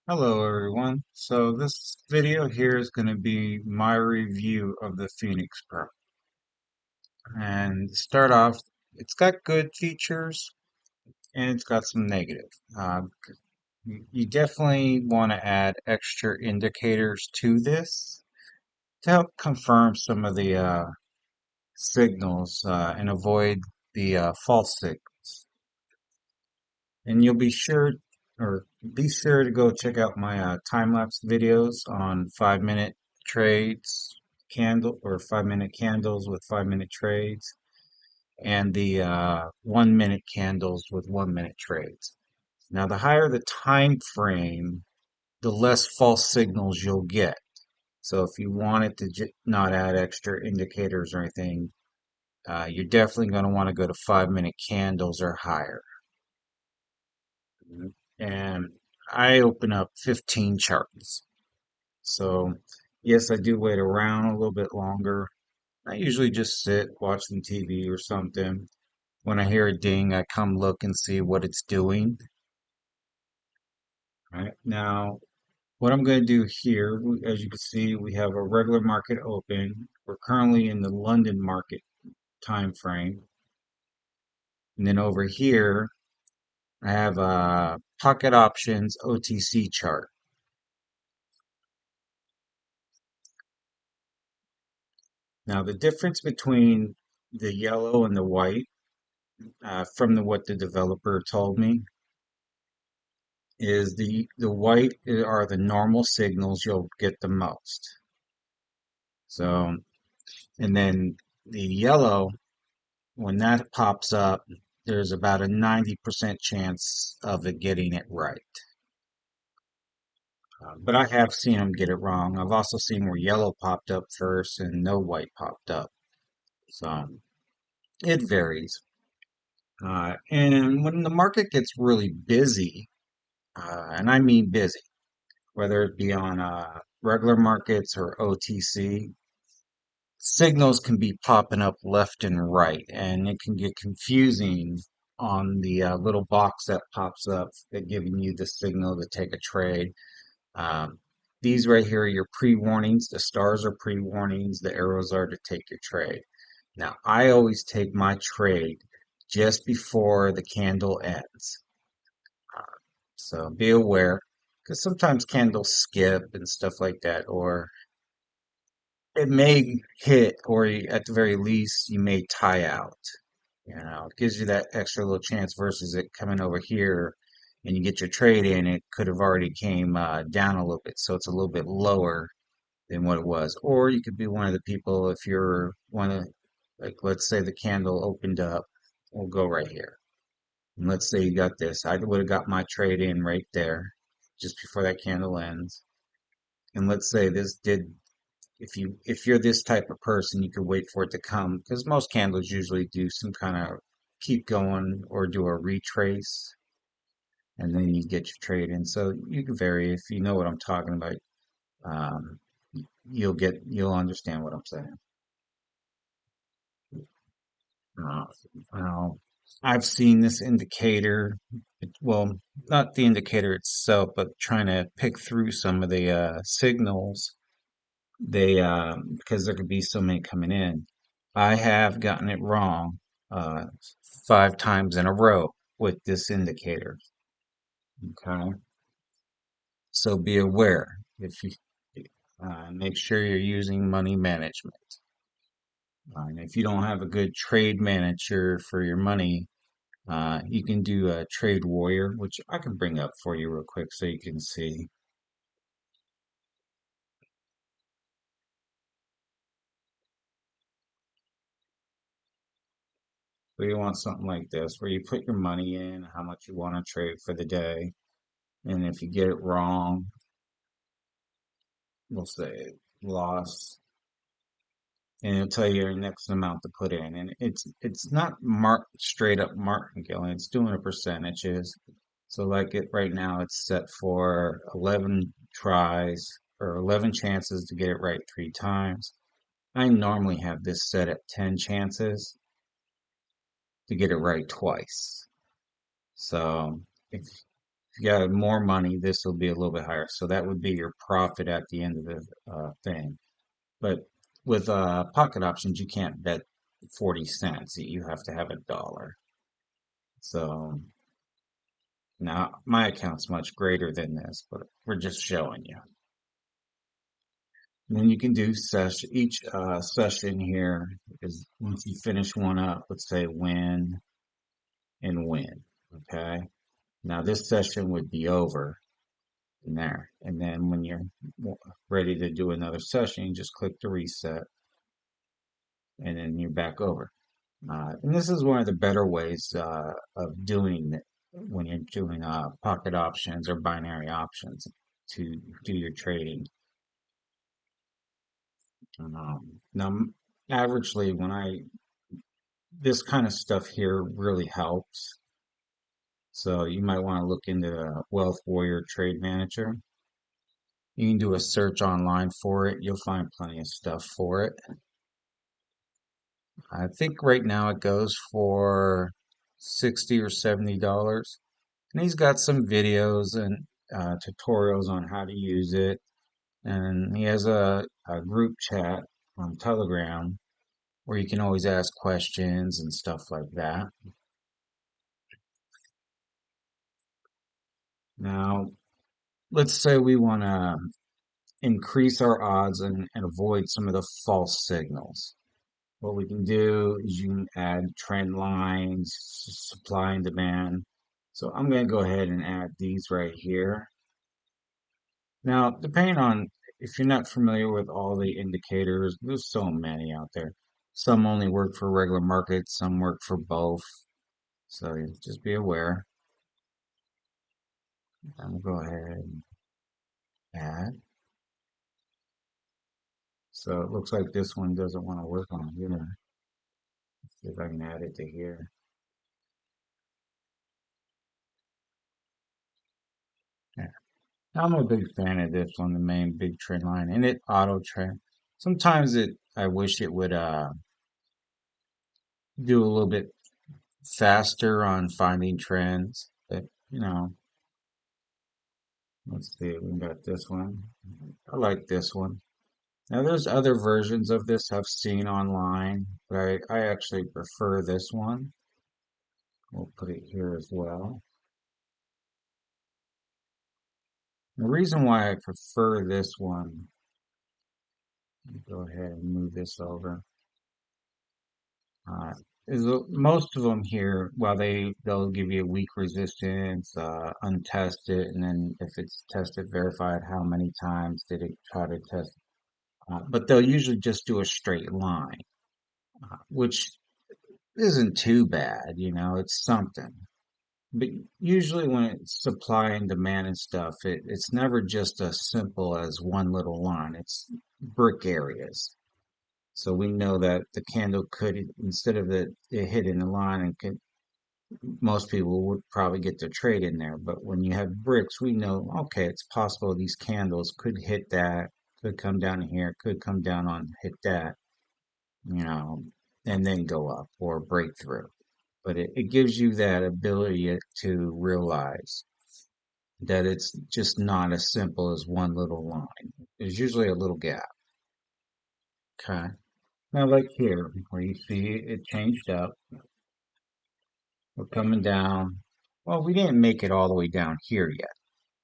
Hello everyone. So this video here is going to be my review of the Phoenix Pro. And to start off, it's got good features and it's got some negative. Uh, you definitely want to add extra indicators to this to help confirm some of the signals and avoid the false signals. And you'll be sure to go check out my time-lapse videos on 5-minute trades, 5-minute candles with 5-minute trades, and the 1-minute candles with 1-minute trades. Now, the higher the time frame, the less false signals you'll get. So if you wanted to not add extra indicators or anything, you're definitely going to want to go to 5-minute candles or higher. And I open up 15 charts. So, yes, I do wait around a little bit longer. I usually just sit, watch some TV or something. When I hear a ding, I come look and see what it's doing. Right now, what I'm going to do here, as you can see, we have a regular market open. We're currently in the London market time frame. And then over here, I have a pocket options OTC chart. Now, the difference between the yellow and the white, from what the developer told me, is the white are the normal signals you'll get the most. So, and then the yellow, when that pops up, there's about a 90% chance of it getting it right. But I have seen them get it wrong. I've also seen where yellow popped up first and no white popped up. So it varies. And when the market gets really busy, and I mean busy, whether it be on regular markets or OTC, signals can be popping up left and right, and it can get confusing on the little box that pops up that giving you the signal to take a trade. Um, these right here are your pre-warnings. The stars are pre-warnings. The arrows are to take your trade. Now, I always take my trade just before the candle ends. Uh, So be aware, because sometimes candles skip and stuff like that, or it may hit, or at the very least, you may tie out. It gives you that extra little chance versus it coming over here and you get your trade in, it could have already came down a little bit, so it's a little bit lower than what it was. Or you could be one of the people if you're one of, like, let's say the candle opened up, we'll go right here. And let's say you got this. I would have got my trade in right there just before that candle ends. And let's say this did, if you're this type of person, you could wait for it to come because most candles usually do some kind of keep going or do a retrace and then you get your trade in. So you can vary if you know what I'm talking about. Um, you'll understand what I'm saying. Uh, uh, I've seen this indicator, well, not the indicator itself, but trying to pick through some of the signals. Because there could be so many coming in. I have gotten it wrong uh, 5 times in a row with this indicator. Okay, so be aware if you make sure you're using money management. And if you don't have a good trade manager for your money, you can do a Trade Warrior, which I can bring up for you real quick so you can see. So you want something like this, where you put your money in, how much you want to trade for the day, and if you get it wrong, we'll say loss, and it'll tell you your next amount to put in. And it's not marked straight up martingale, it's doing a percentages. So like it right now, it's set for 11 tries or 11 chances to get it right 3 times. I normally have this set at 10 chances to get it right twice. So if If you got more money, this will be a little bit higher. So that would be your profit at the end of the thing. But with pocket options, you can't bet 40 cents. You have to have $1. So now my account's much greater than this, but we're just showing you. And then you can do each session here is once you finish one up, let's say win and win. Okay. Now this session would be over in there. And then when you're ready to do another session, you just click the reset and then you're back over. And this is one of the better ways of doing it when you're doing pocket options or binary options to do your trading. Now, averagely, this kind of stuff here really helps. So you might want to look into the Wealth Warrior Trade Manager. You can do a search online for it. You'll find plenty of stuff for it. I think right now it goes for $60 or $70. And he's got some videos and tutorials on how to use it. And he has a group chat on Telegram where you can always ask questions and stuff like that. Now, let's say we want to increase our odds and avoid some of the false signals. What we can do is you can add trend lines, supply and demand. So I'm going to go ahead and add these right here. Now, depending on if you're not familiar with all the indicators, there's so many out there. Some only work for regular markets, some work for both. So just be aware. I'm going to go ahead and add. So it looks like this one doesn't want to work on here. See if I can add it to here. Yeah. I'm a big fan of this one, the main big trend line, and it auto trend. Sometimes I wish it would do a little bit faster on finding trends, but let's see, we got this one. I like this one. Now there's other versions of this I've seen online, but I actually prefer this one. We'll put it here as well. The reason why I prefer this one, go ahead and move this over, uh, is most of them here, while they'll give you a weak resistance, untested, and then if it's tested, verified, how many times did it try to test, but they'll usually just do a straight line, which isn't too bad, it's something. But usually when it's supply and demand and stuff, it's never just as simple as one little line. It's brick areas. So we know that the candle could, instead of it hitting the line, and most people would probably get their trade in there. But when you have bricks, we know, okay, it's possible these candles could hit that, could come down here, could come down on, hit that, you know, and then go up or break through. But it gives you that ability to realize that it's just not as simple as one little line. There's usually a little gap. Okay. Now, like here, where you see it changed up, we're coming down. Well, we didn't make it all the way down here yet.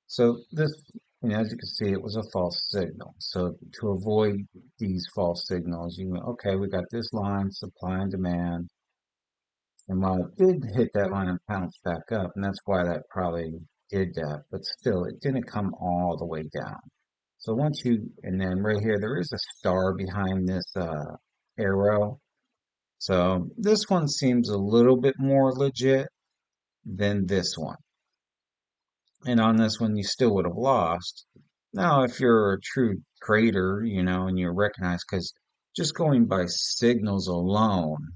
So this, as you can see, it was a false signal. So to avoid these false signals, okay, we got this line, supply and demand. And while it did hit that line and bounce back up, and that's why that probably did that, but still, it didn't come all the way down. So and then right here, there is a star behind this arrow. So this one seems a little bit more legit than this one. And on this one, you still would have lost. Now, if you're a true trader, and you're recognized, because just going by signals alone,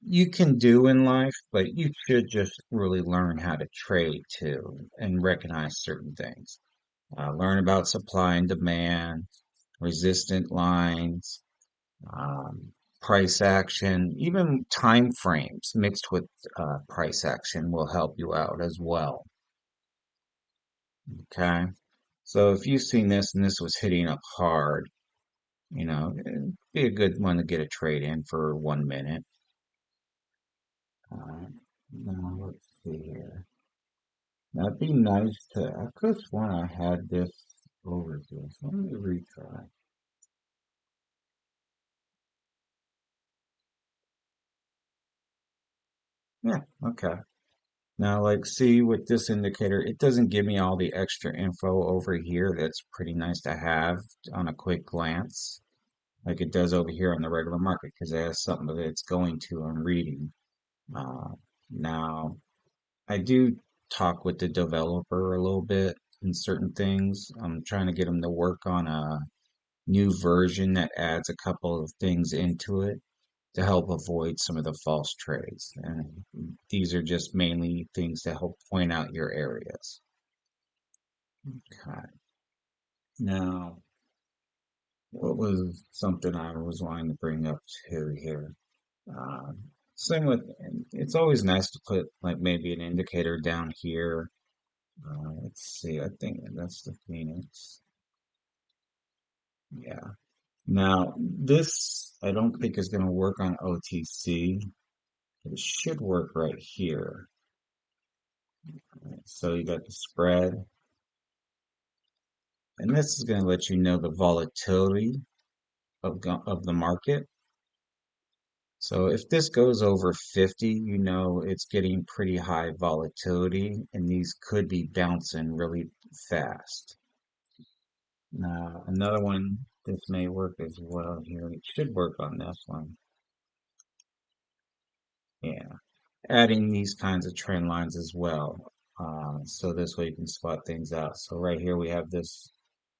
you can do in life, but you should just really learn how to trade too and recognize certain things. Learn about supply and demand, resistant lines, um, price action, even time frames mixed with price action will help you out as well. Okay. So if you've seen this and this was hitting up hard, it'd be a good one to get a trade in for 1 minute. Uh, Now let's see here. That'd be nice to. I could have sworn I had this over here. So let me retry. Yeah, okay. Now, like, see with this indicator, it doesn't give me all the extra info over here. That's pretty nice to have on a quick glance, like it does over here on the regular market, because it has something that it's going to and reading. Uh, Now, I do talk with the developer a little bit in certain things. I'm trying to get them to work on a new version that adds a couple of things into it to help avoid some of the false trades. And these are just mainly things to help point out your areas. Okay. Now, what was something I was wanting to bring up too here? Same with, it's always nice to put like maybe an indicator down here. Let's see, I think that's the Phoenix. Yeah. Now, this I don't think is going to work on OTC. It should work right here. So you got the spread, and this is going to let you know the volatility of the market. So if this goes over 50, you know it's getting pretty high volatility, and these could be bouncing really fast. Now, another one, this may work as well here. It should work on this one. Yeah. Adding these kinds of trend lines as well. So this way you can spot things out. So right here we have this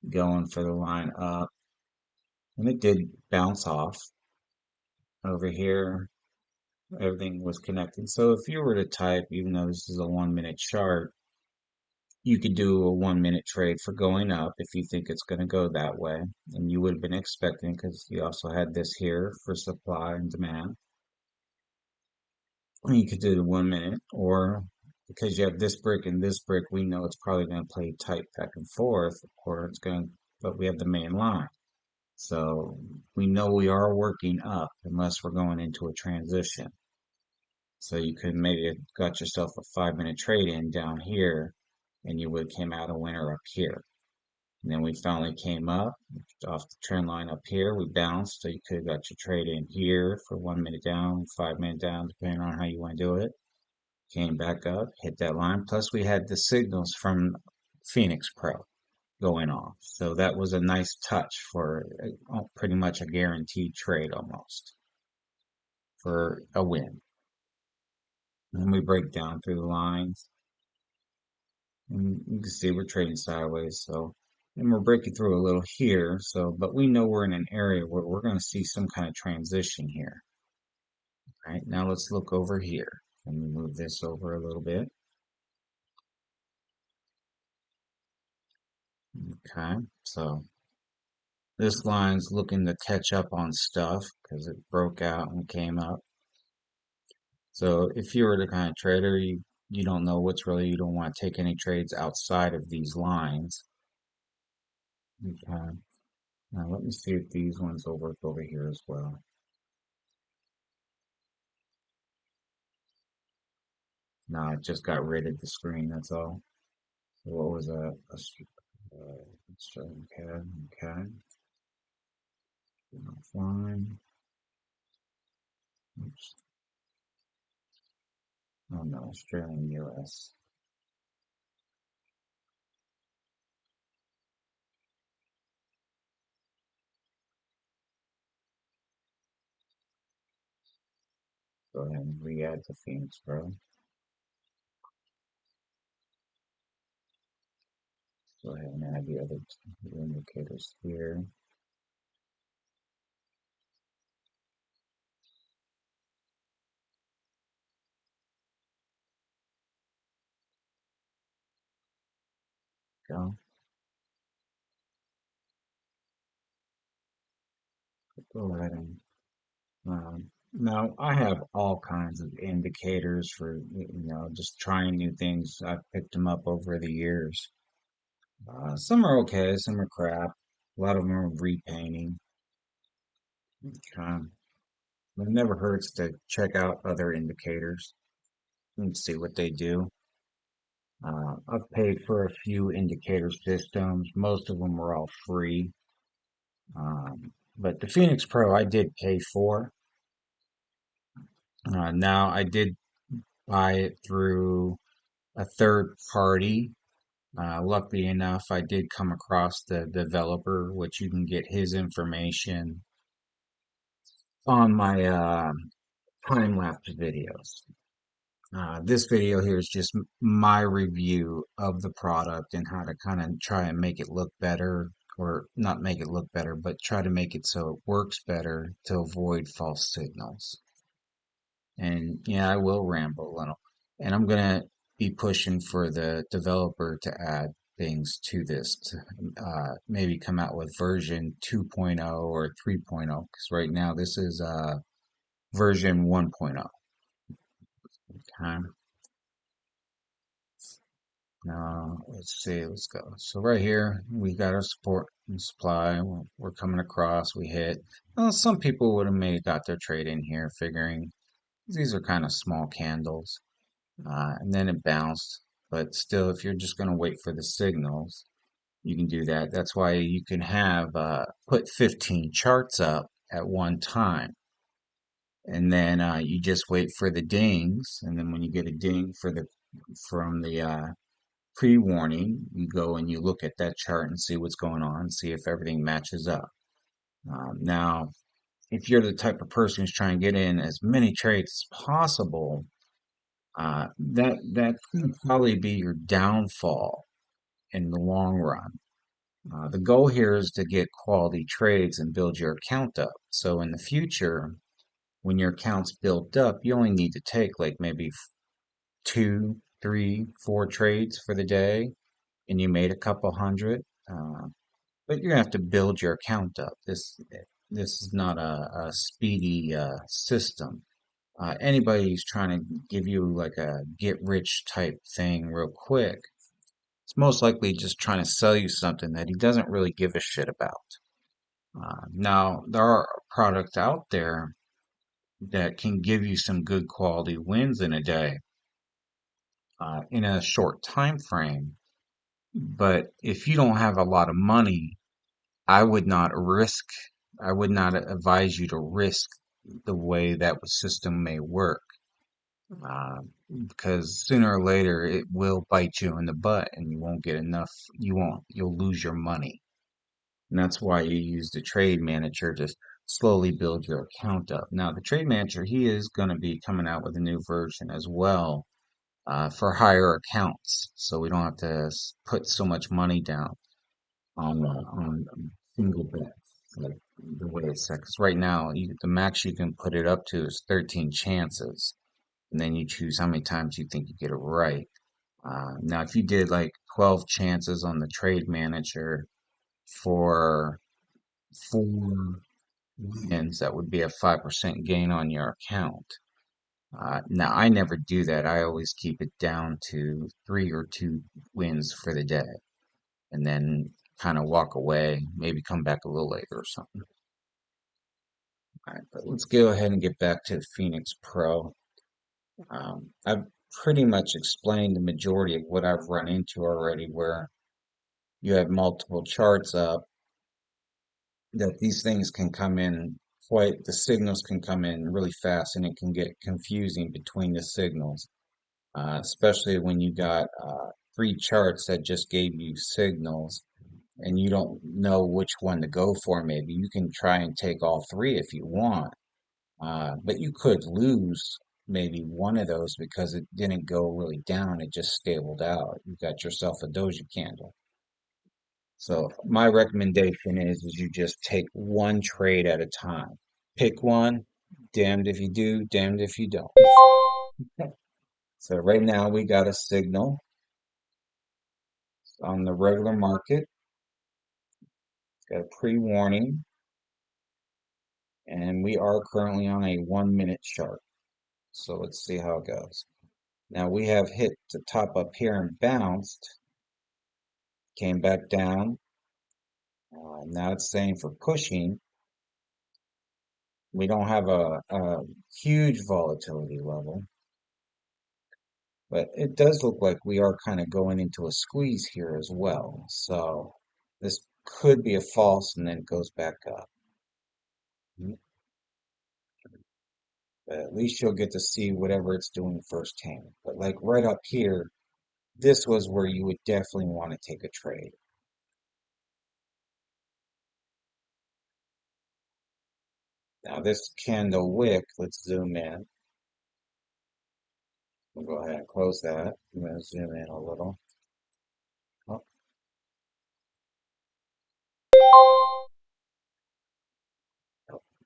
going for the line up, and it did bounce off over here. Everything was connected. So if you were to type, even though this is a 1 minute chart, you could do a 1 minute trade for going up if you think it's going to go that way. And you would have been expecting because you also had this here for supply and demand. And you could do the 1 minute, or because you have this brick and this brick, we know it's probably going to play tight back and forth, or it's going to, but we have the main line. So we know we are working up unless we're going into a transition. So you could maybe have got yourself a 5 minute trade in down here, and you would have came out a winner up here. And then we finally came up off the trend line up here. We bounced, so you could have got your trade in here for 1 minute down, 5 minute down, depending on how you want to do it. Came back up, hit that line. Plus, we had the signals from Phoenix Pro going off. So that was a nice touch for pretty much a guaranteed trade almost for a win. And we break down through the lines, and you can see we're trading sideways. So, and we're breaking through a little here. So, but we know we're in an area where we're going to see some kind of transition here. Right now, let's look over here. Let me move this over a little bit. Okay, so this line's looking to catch up on stuff because it broke out and came up. So if you were the kind of trader, you don't know what's really, you don't want to take any trades outside of these lines. Okay. Now let me see if these ones will work over here as well. No, I just got rid of the screen, that's all. So what was that? Okay, okay. Fine. Oops. Oh no, Australian US. Go ahead and re-add the Phoenix, bro. Go ahead and add the other indicators here. Go. Go ahead and now I have all kinds of indicators for just trying new things. I've picked them up over the years. Some are okay, some are crap. A lot of them are repainting. Um, it never hurts to check out other indicators and see what they do. I've paid for a few indicator systems. Most of them are all free. But the Phoenix Pro I did pay for. Now I did buy it through a third party. Luckily enough, I did come across the developer, which you can get his information on my time lapse videos. This video here is just my review of the product and how to kind of try and make it look better, or not make it look better, but try to make it so it works better to avoid false signals. And yeah, I will ramble a little. And I'm gonna be pushing for the developer to add things to this to maybe come out with version 2.0 or 3.0, because right now this is version 1.0. Okay. Let's see, let's go. So right here, we got our support and supply. We're coming across, we hit. Well, some people would have maybe got their trade in here, figuring these are kind of small candles. And then it bounced. But still, if you're just going to wait for the signals, you can do that. That's why you can have put 15 charts up at one time. And then you just wait for the dings. And then when you get a ding from the pre-warning, you go and you look at that chart and see what's going on, see if everything matches up. Now, if you're the type of person who's trying to get in as many trades as possible, that could probably be your downfall in the long run. The goal here is to get quality trades and build your account up. So in the future, when your account's built up, you only need to take like maybe two, three, four trades for the day, and you made a couple hundred. But you're gonna have to build your account up. This is not a speedy system. Anybody who's trying to give you like a get rich type thing real quick, it's most likely just trying to sell you something that he doesn't really give a shit about. Now, there are products out there that can give you some good quality wins in a day, in a short time frame. But if you don't have a lot of money, I would not risk, I would not advise you to risk the way that system may work. Uh, because sooner or later it will bite you in the butt and you won't get enough, you'll lose your money. And that's why you use the trade manager to slowly build your account up. Now, the trade manager, he is going to be coming out with a new version as well, for higher accounts. So we don't have to put so much money down on single bets, like the way it's set. 'Cause right now, the max you can put it up to is 13 chances, and then you choose how many times you think you get it right. Now, if you did like 12 chances on the trade manager for 4 wins, that would be a 5% gain on your account. Now, I never do that. I always keep it down to 3 or 2 wins for the day, and then kind of walk away, maybe come back a little later or something. All right, but let's go ahead and get back to Phoenix Pro. I've pretty much explained the majority of what I've run into already, where you have multiple charts up, that these things can come in the signals can come in really fast and it can get confusing between the signals, especially when you got 3 charts that just gave you signals and you don't know which one to go for. Maybe you can try and take all 3 if you want, but you could lose maybe one of those because it didn't go really down, it just stabled out. You got yourself a doji candle. So my recommendation is you just take one trade at a time. Pick one, damned if you do, damned if you don't. So right now we got a signal on the regular market, got a pre-warning, and we are currently on a 1 minute chart. So let's see how it goes. Now we have hit the top up here and bounced, came back down. Now it's saying for pushing, we don't have a huge volatility level, but it does look like we are kind of going into a squeeze here as well. So this could be a false and then it goes back up. But at least you'll get to see whatever it's doing firsthand. But like right up here, this was where you would definitely want to take a trade. Now this candle wick, let's zoom in. We'll go ahead and close that. I'm going to zoom in a little. Oh,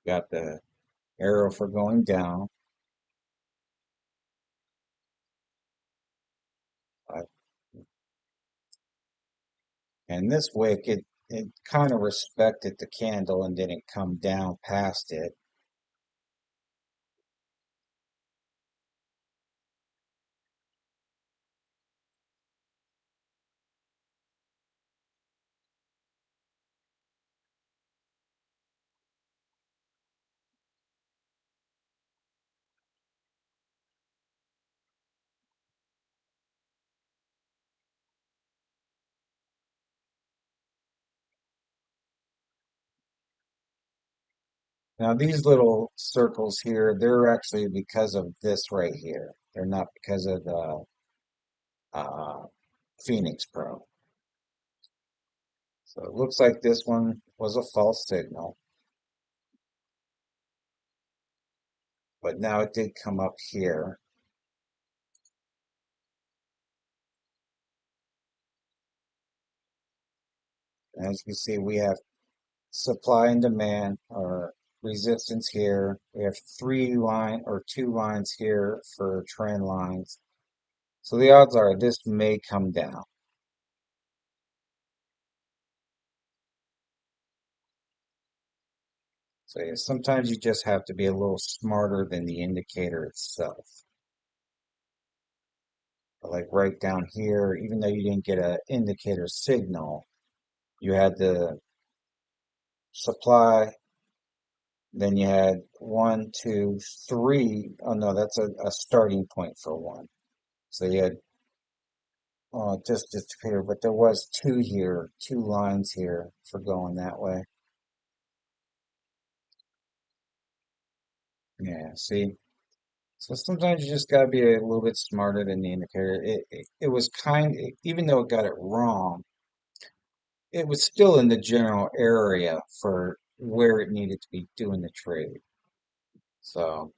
got the arrow for going down. Uh, and this wick, it kind of respected the candle and didn't come down past it. Now these little circles here, they're actually because of this right here. They're not because of the uh, Phoenix Pro. So it looks like this one was a false signal, but now it did come up here. And as you can see, we have supply and demand or resistance here. We have two lines here for trend lines. So the odds are this may come down. So yeah, sometimes you just have to be a little smarter than the indicator itself. But like right down here, even though you didn't get an indicator signal, you had the supply, then you had one, two, three. Oh no, that's a starting point for one. So you had it just disappeared, but there was two here, two lines here for going that way. Yeah, see. So sometimes you just gotta be a little bit smarter than the indicator. It was even though it got it wrong, it was still in the general area for where it needed to be doing the trade. So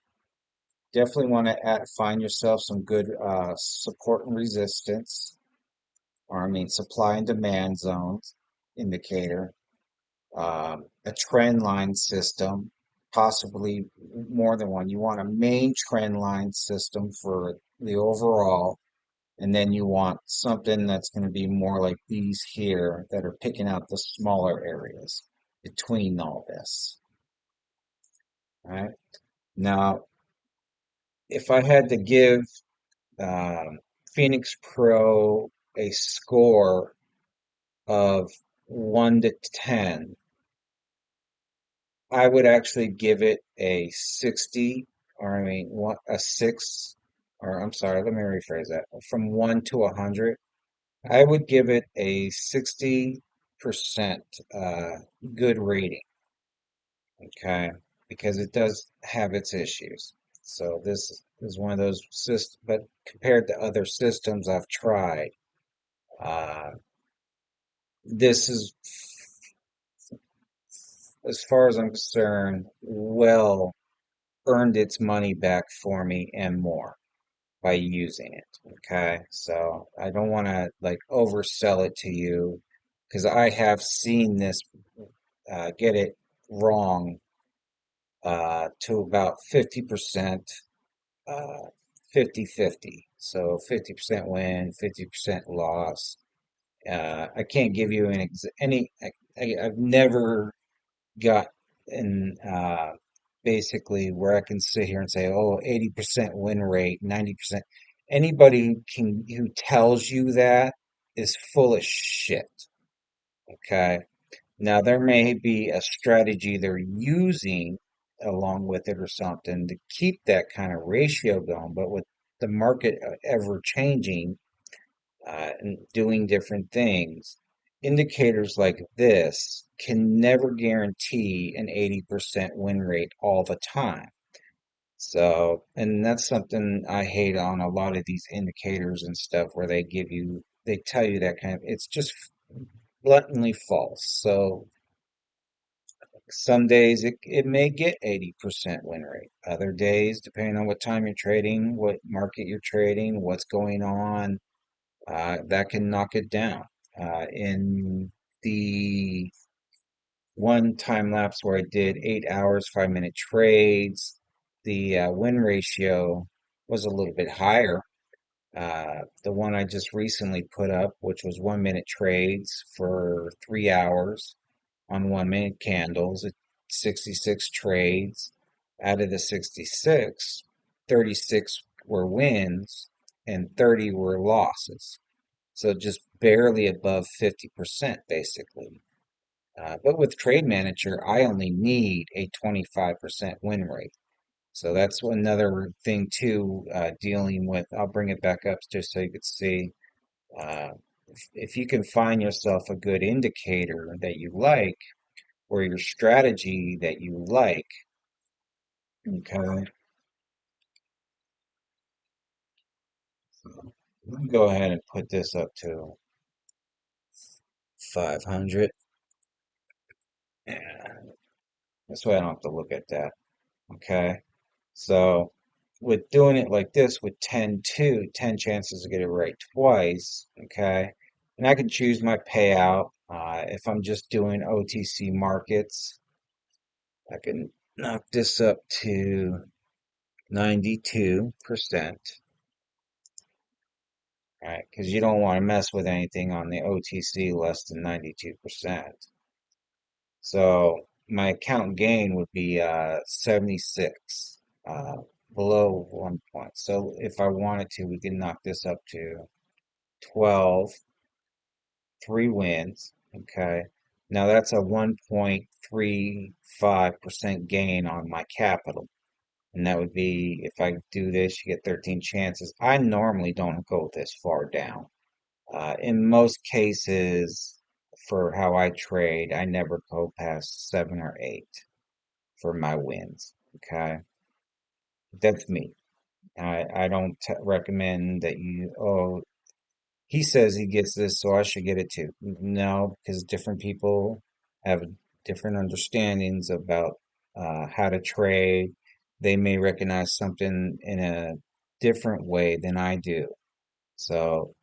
definitely want to find yourself some good support and resistance, or I mean supply and demand zones indicator, a trend line system, possibly more than one. You want a main trend line system for the overall, and then you want something that's going to be more like these here that are picking out the smaller areas between all this. All right. Now, if I had to give um, Phoenix Pro a score of 1 to 10, I would actually give it a 60, or I mean, a 6, or I'm sorry, let me rephrase that. From 1 to 100, I would give it a 60% good rating, okay? Because it does have its issues. So this is one of those systems, but compared to other systems I've tried, uh, this is, as far as I'm concerned, well earned its money back for me and more by using it. Okay. So I don't want to like oversell it to you because I have seen this get it wrong to about 50%, uh, 50-50. So 50% win, 50% loss. I can't give you I've never got in basically where I can sit here and say, oh, 80% win rate, 90%. Anybody who tells you that is full of shit. Okay. Now, there may be a strategy they're using along with it or something to keep that kind of ratio going, but with the market ever changing and doing different things, indicators like this can never guarantee an 80% win rate all the time. So, and that's something I hate on a lot of these indicators and stuff where they tell you that kind of, it's just blatantly false. So, some days it may get 80% win rate. Other days, depending on what time you're trading, what market you're trading, what's going on, that can knock it down. In the one time lapse where I did 8 hours, 5 minute trades, the win ratio was a little bit higher. The one I just recently put up, which was 1 minute trades for 3 hours on 1 minute candles, 66 trades. Out of the 66, 36 were wins and 30 were losses. So just barely above 50%, basically. But with Trade Manager, I only need a 25% win rate. So that's another thing too, dealing with, I'll bring it back up just so you could see. Uh, if you can find yourself a good indicator that you like, or your strategy that you like, okay, so let me go ahead and put this up to 500. And this way I don't have to look at that. Okay. So with doing it like this with 10 chances to get it right twice, okay, and I can choose my payout. If I'm just doing OTC markets, I can knock this up to 92%, right? Because you don't want to mess with anything on the OTC less than 92%. So my account gain would be 76, uh, below 1 point. So if I wanted to, we can knock this up to 12, 3 wins. Okay. Now that's a 1.35% gain on my capital. And that would be, if I do this, you get 13 chances. I normally don't go this far down. In most cases, for how I trade, I never go past 7 or 8 for my wins. Okay, that's me. I don't recommend that you, oh, he says he gets this, so I should get it too. No, because different people have different understandings about how to trade. They may recognize something in a different way than I do. So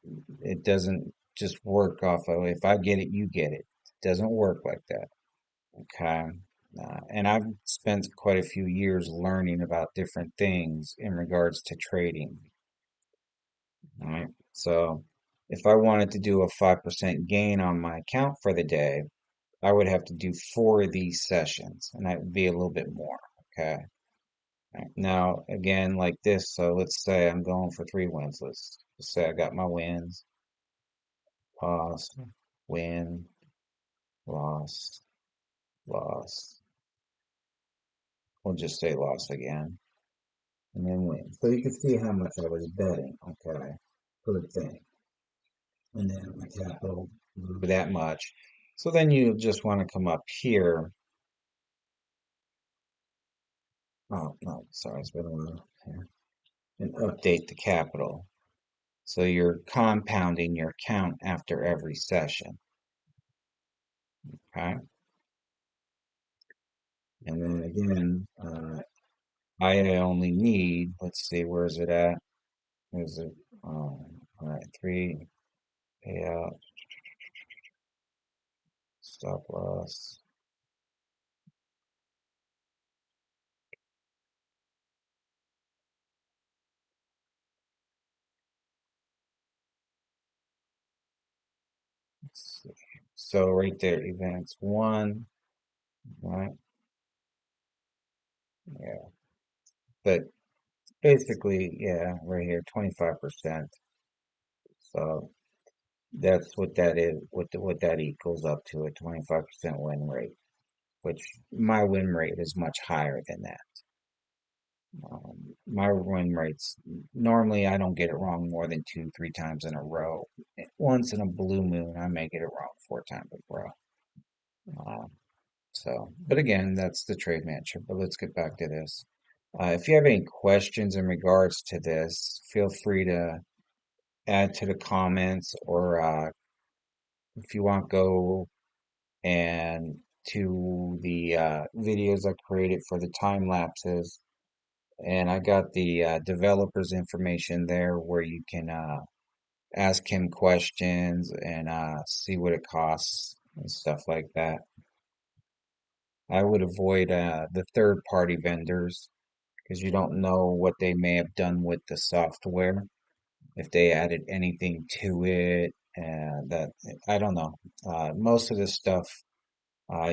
it doesn't just work off of if I get it, you get it. It doesn't work like that. Okay. And I've spent quite a few years learning about different things in regards to trading. All right. So if I wanted to do a 5% gain on my account for the day, I would have to do 4 of these sessions, and that would be a little bit more. Okay. All right. Now, again, like this, so let's say I'm going for 3 wins. Let's say I got my wins, loss, win, loss, loss. We'll just say loss again, and then win. So you can see how much I was betting, okay, per thing. And then my capital grew that much. So then you just want to come up here. Oh, no, sorry, it's been a while here. And update the capital. So you're compounding your count after every session, okay? And then again, I only need, let's see, where is it at? Is it, all right, 3 payout, stop loss. Let's see. So right there, events one, right? Yeah. But basically, yeah, right here, 25%. So That's what that is, what that equals up to, a 25% win rate, which my win rate is much higher than that. My win rates, normally I don't get it wrong more than two, three times in a row. Once in a blue moon, I may get it wrong four times in a row. Uh, but again, that's the trade manager. But let's get back to this. If you have any questions in regards to this, feel free to add to the comments, or if you want, go and to the videos I created for the time lapses. And I got the developer's information there where you can ask him questions and see what it costs and stuff like that. I would avoid the third party vendors because you don't know what they may have done with the software, if they added anything to it. That I don't know. Most of this stuff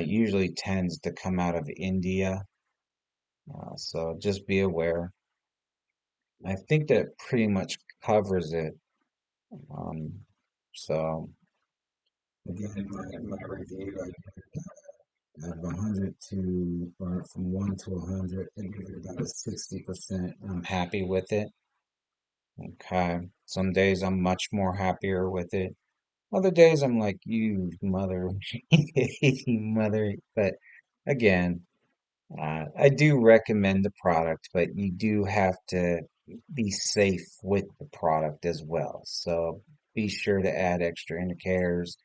usually tends to come out of India, so just be aware. I think that pretty much covers it. Um, so again, my review, out of 100 to, or from 1 to 100, I give it about a 60%. I'm happy with it. Okay. Some days I'm much more happier with it. Other days I'm like, you mother, you mother. But again, I do recommend the product, but you do have to be safe with the product as well. So be sure to add extra indicators.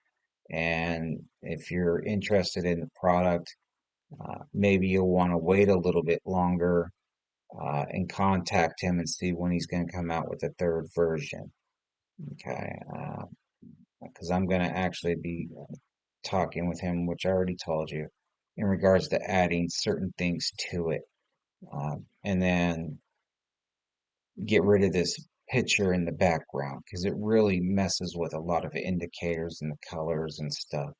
And if you're interested in the product, maybe you'll want to wait a little bit longer and contact him and see when he's going to come out with a third version. Okay, because I'm going to actually be talking with him, which I already told you, in regards to adding certain things to it. And then get rid of this picture in the background because it really messes with a lot of indicators and the colors and stuff.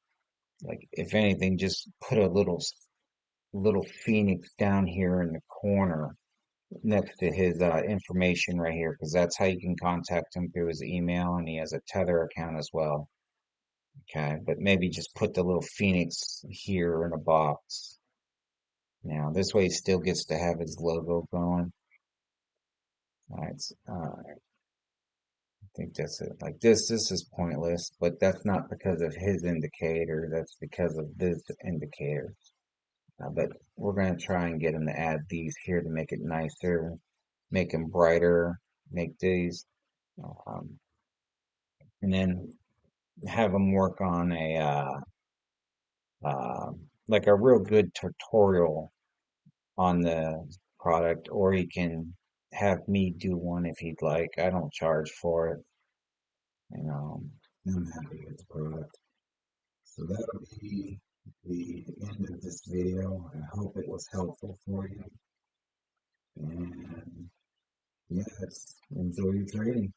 Like, if anything, just put a little phoenix down here in the corner next to his information right here, because that's how you can contact him through his email, and he has a Tether account as well. Okay, but maybe just put the little phoenix here in a box. Now, this way he still gets to have his logo going. All right, I think that's it. Like this is pointless, but that's not because of his indicator. That's because of this indicator. But we're going to try and get him to add these here to make it nicer, make them brighter, make these, um, and then have him work on a uh, like a real good tutorial on the product, or he can have me do one if he'd like. I don't charge for it, you know. I'm happy with the product. So that'll be the end of this video. I hope it was helpful for you. And yes, enjoy your trading.